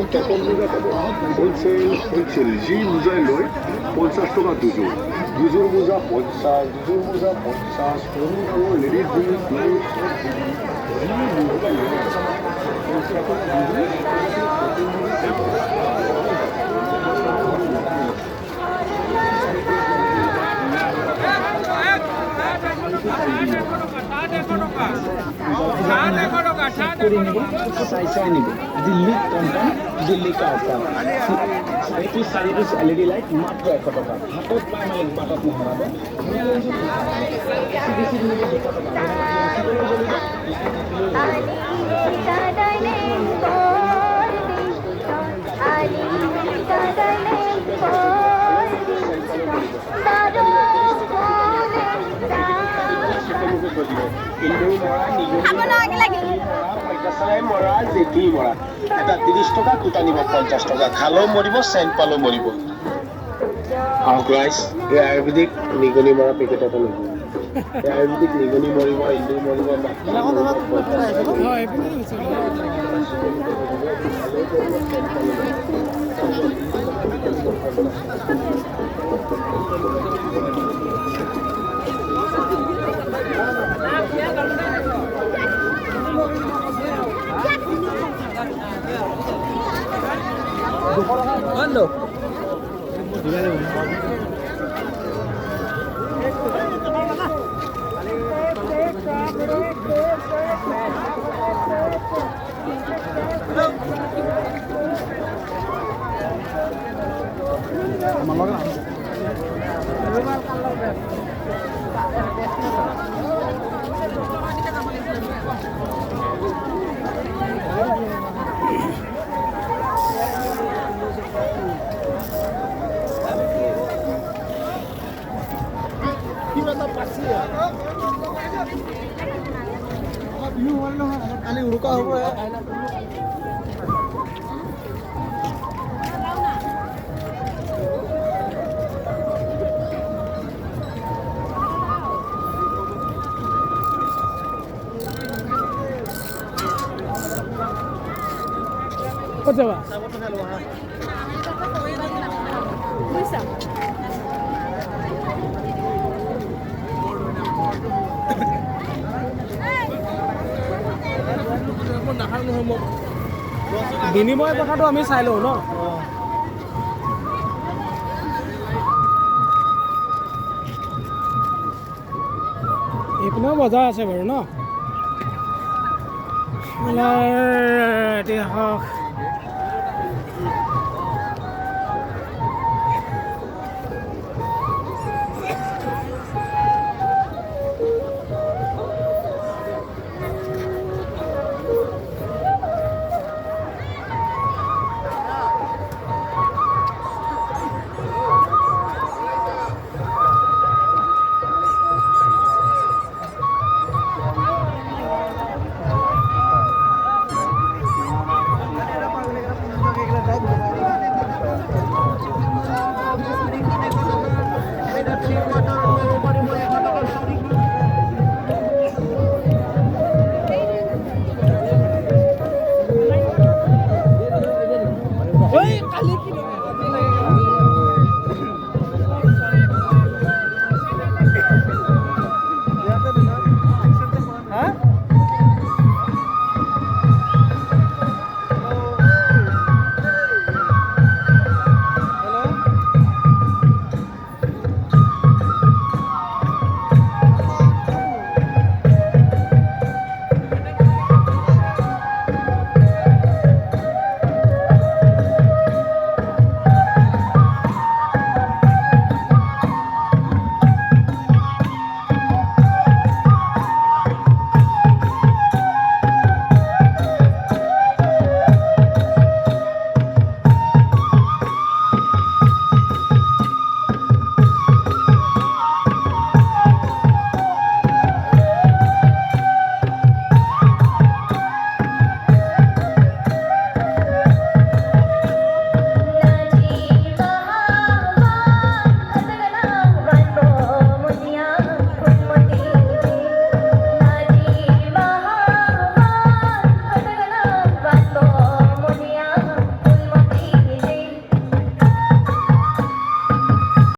Totton মুগা পাব wholesale যি মোজাই লয় 50 টকা দুযোৰ দুযোৰ মোজা 50 দুযোৰ মোজা 50 সৰু ডাঙৰ লেডিজ জিন্স নাইট দিল্লী টমটম দিল্লী কা এইটো চাৰিটো LED লাইট মাত্ৰ 100 টকা হাতত পাই মানে বাটত নহৰাব এটা 30 টকা দুটা নিব 50 টকা খালেও মৰিব চেণ্ট পালেও মৰিব আহক গাইজ এই আয়ুৰ্বেদিক নিগনি মৰা পেকেট এটা ল'ব এই আয়ুৰ্বেদিক নিগনি মৰিব ইন্দু মৰিব ¿Cuándo? কালি উৰুকা হ'ব ক'ত যাবা বিনিময় কথাটো আমি চাই লওঁ ন এইপিনেও বজাৰ আছে বাৰু ন এতিয়া হওক কালি